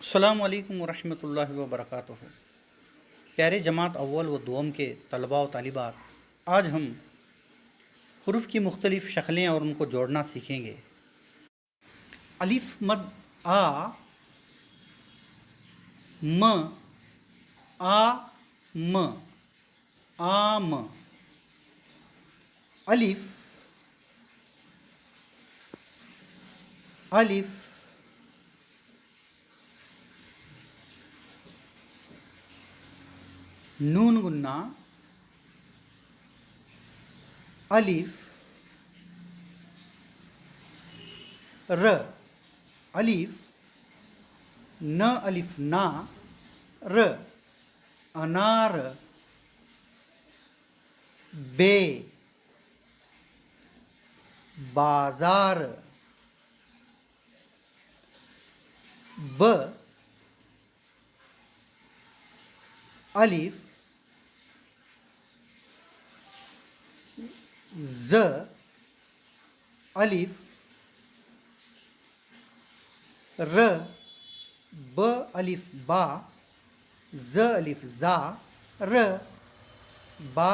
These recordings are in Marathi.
अस्सलामु अलैकुम वरहमतुल्लाहि वबरकातुहू। प्यारे जमात अव्वल व दुअम के तलबा व तालिबात, आज हम हरूफ की मुख्तलिफ़ शक्लें और उनको जोड़ना सीखेंगे। अलिफ मद आ, म, आ, म, आम। अलिफ, अलिफ, नून गुन्ना, अलिफ, र, अलिफ, न अलिफ ना, र, अनार, बे, बाजार, ब, अलिफ, ज, अलिफ, र, ब अलिफ बा, ज अलिफ जा, र, बा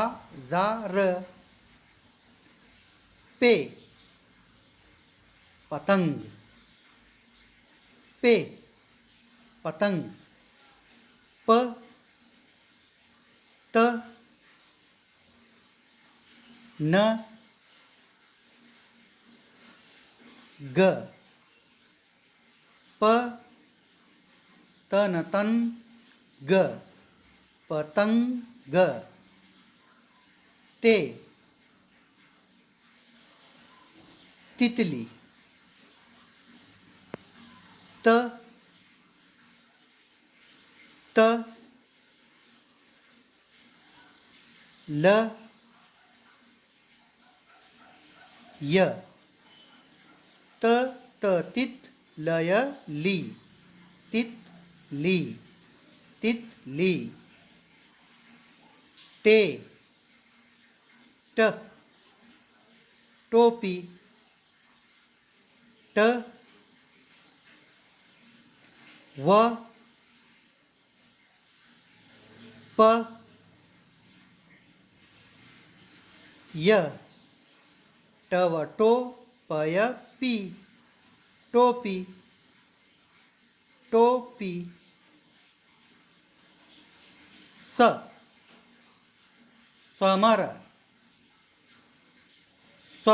जा र, पे, पतंग, पे, पतंग, प, त, न, ग, प, तन तन, ग, पतंग, ते, तितली, त, त, ल, य, त, तित, लय, ली, तित, ली, तितली, टे, ट, टोपी, ट, व, प, य, टव टो, पय पी, टोपी, टोपी, स, समर, स,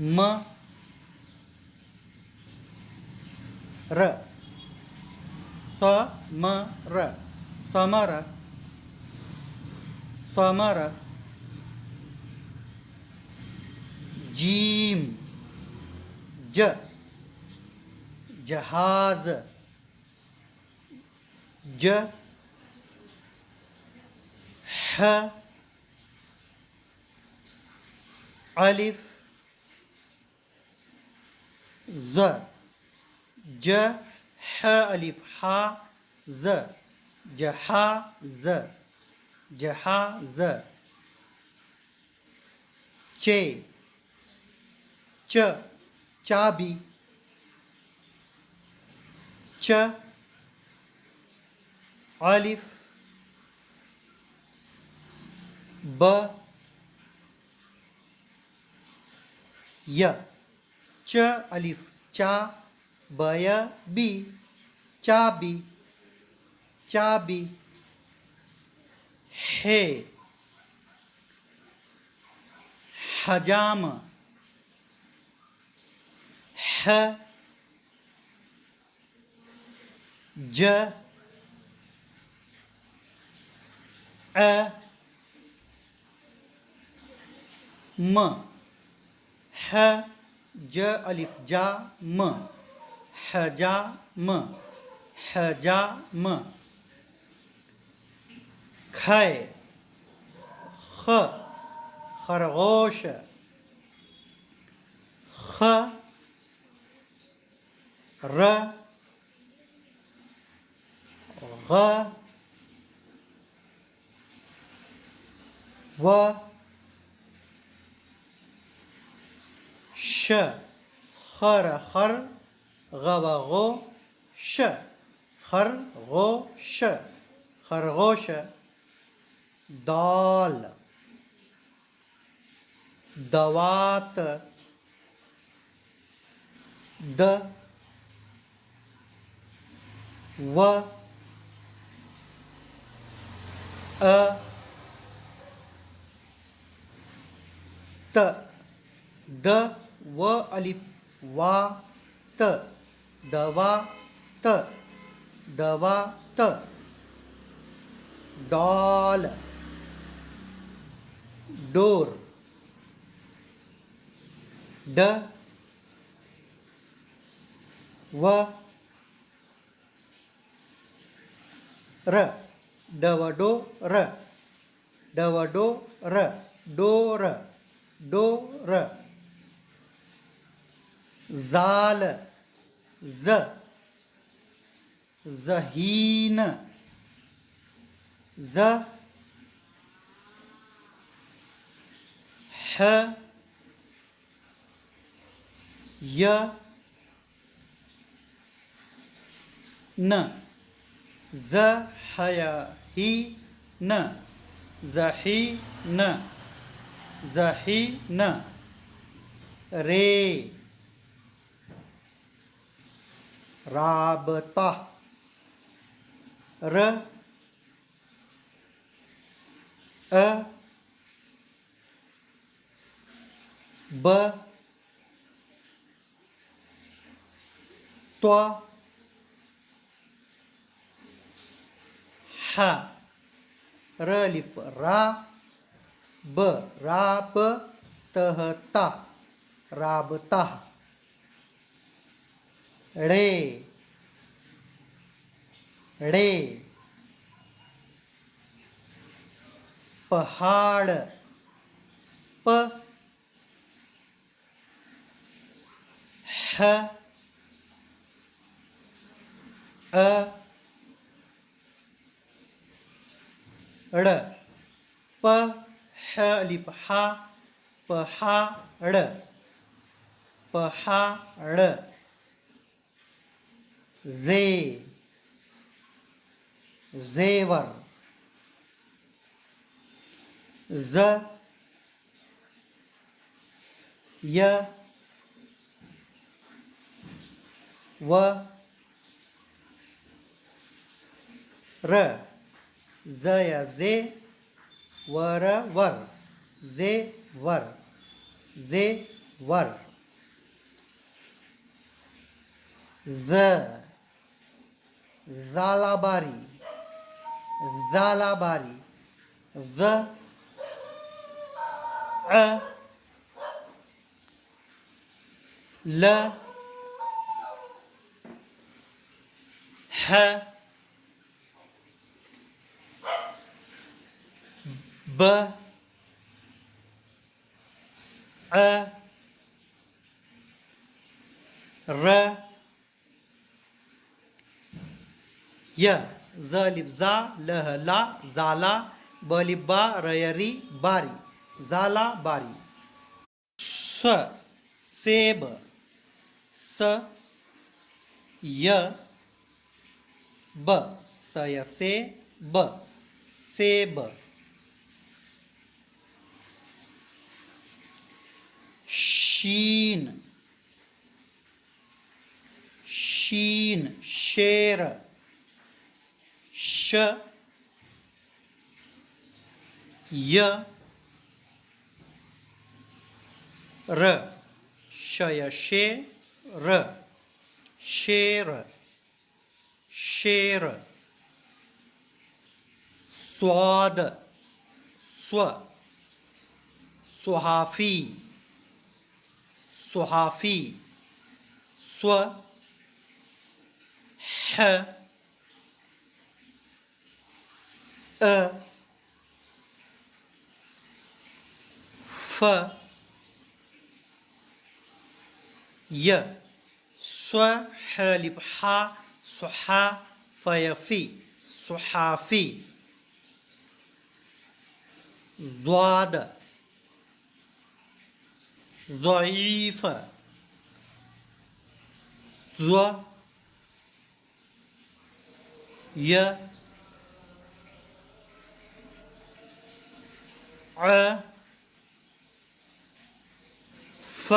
म, र, स, म, र, समर, समर, जीम, ज, जहाज, ज, ह, अलिफ, ज, ज, ह अलिफ हा, ज, जहाज, जहाज, चे, च, चाबी, च, अलिफ, ब, य, च अलिफ चा, बय बी, चाबी, चाबी, है, हजाम, ह, ज, अ, म, ह, ज अलिफ जा, म, हजा म, हजा म, खै, ख, खरगोश, ख, र, ग, व, श, खर खर, गवगोश खरगोश खरगोश दाल दवात द व अ त द व अलिफ वा त दवा त दवा त डॉल डोर ड व र डवडो र डवडो र डोर डोर जाल ज ज़हीन ज ह य न ज हया ही न जही न जही न रे राबता र अ ब त्वा हा रलिफ रा ब राब तहता राबता रे रे पहाड़ प ह अ ड़ प ह अलिफ हा पहाड़ पहाड़ जे जेवर ज य व र जय जे वर वर जे वर जे वर ज जालाबारी जालाबारी ज अ ल ह ब अ र य ज़लिफ ज़ा लह ला ज़ाला बलिफ बा रयरी बारी ज़ाला बारी स सेब स य ब सय से ब सेब शीन शीन शेर श य र शय शे र शेर शेर स्वाद स्व सुहाफी सुहाफी स्व ह अ फ य स्व हलिफ हा सुहा फयफी सुहाफी ज़्वाद ज़ईफ ज़ य अ फ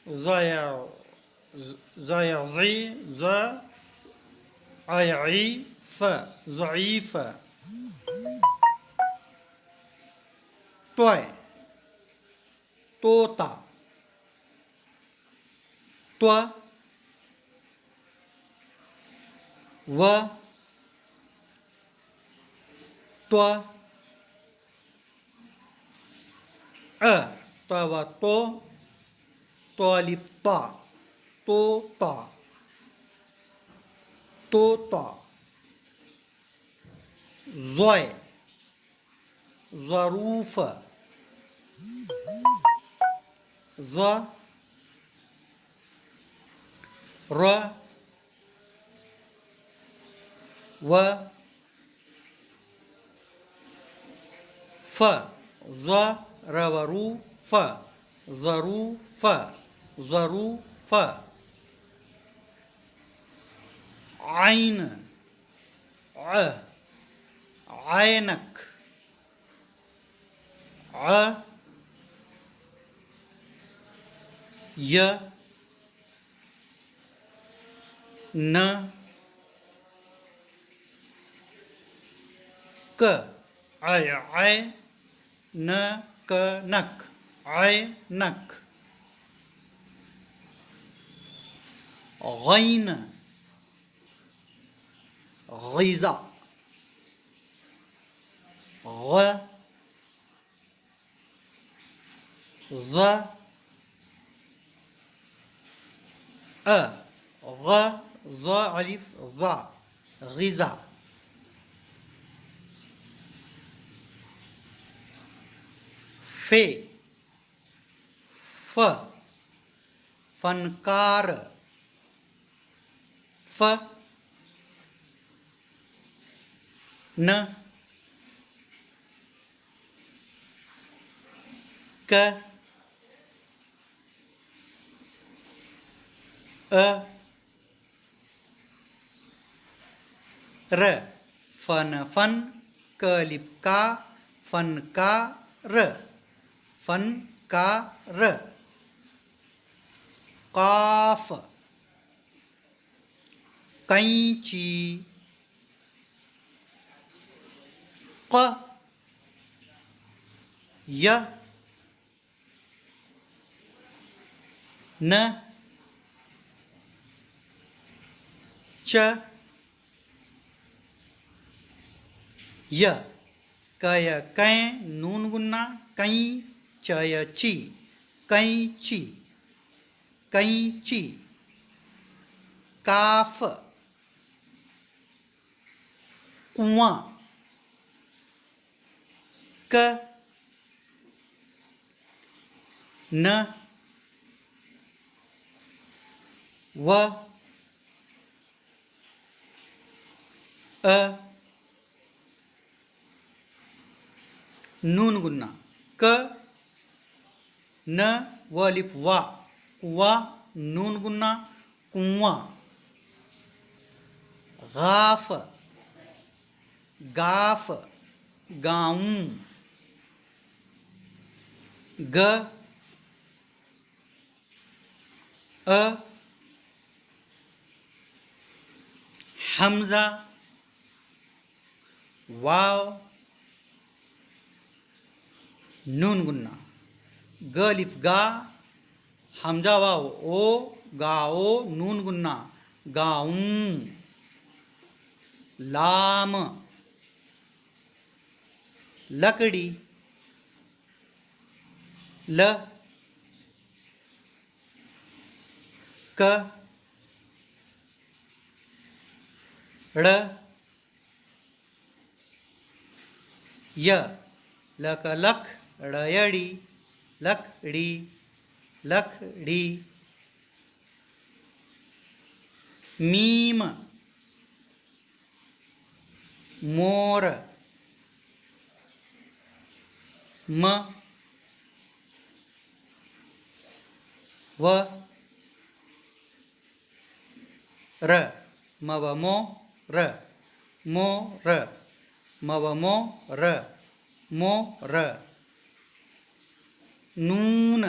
ज़या ज़ी ज़ आई फ ज़ईफ़ त्वय तोता त्व व त्व अ तव तो त्वलिप्ता तोता तोता ज़ोय ज़रूफ ज़ र व फ ज़ रवरू फ ज़रूफ ज़रूफ आइन अ आयनक अ य न क आय न क नक आय नक गैन गैज़ा ग ज़ अ ग ज़ अलिफ ज़ा ग़िज़ा फे फ फनकार फ न क अ र फन फन कलिप का फन का र काफ कैंची क य न च य कय कै नून गुन्ना कई चय ची कैंची कैंची काफ कुआं क न व अ नून गुन्ना क न वलिफ वा नून गुन्ना कुआं गाफ गाफ गाँव ग अ हमजा वाव नून गुन्ना गलिफ गा हमजा वाव ओ गाओ नून गुन्ना गाऊं लाम लकड़ी ल क ड़ य लक लख ड़यड़ी लकड़ी लकड़ी मीम मोर म व र मवमो र मोर मवमो र मोर नून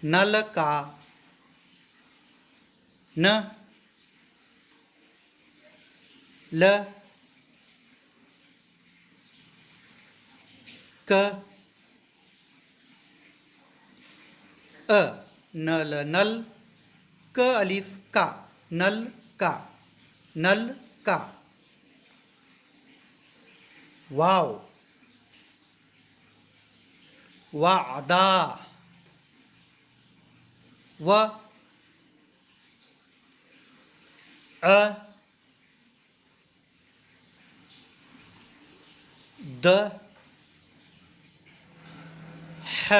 नलका न ल क अ नल नल क अलिफ का नल का नल का वाव वादा व अ द ह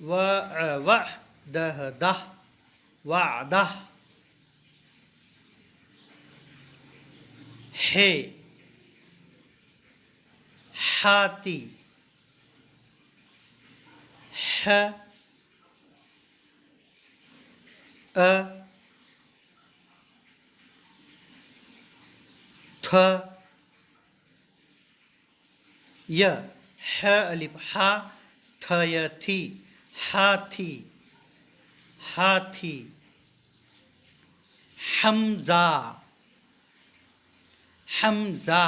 व दह दह वादा है हाथी ह अ थ य ह अलिफ हा थ य थी हाथी हाथी हमजा हमजा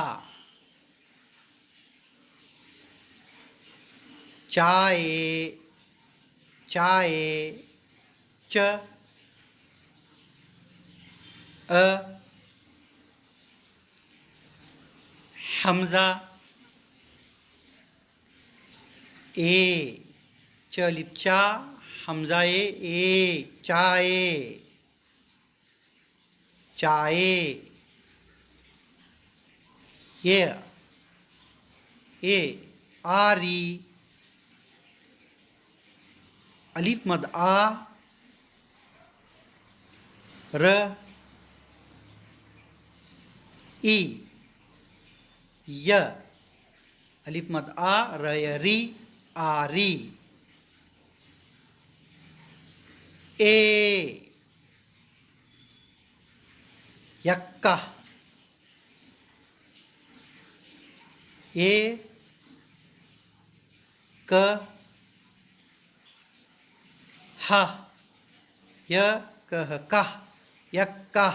चाय चाय च अ हमजा ए चलिप चा हमजा ए चाय चाय ये आरी अलिफ मद आ र ई य अलिफ मद आ र य री आरी ए यक्का ए क ह य कह का यक्का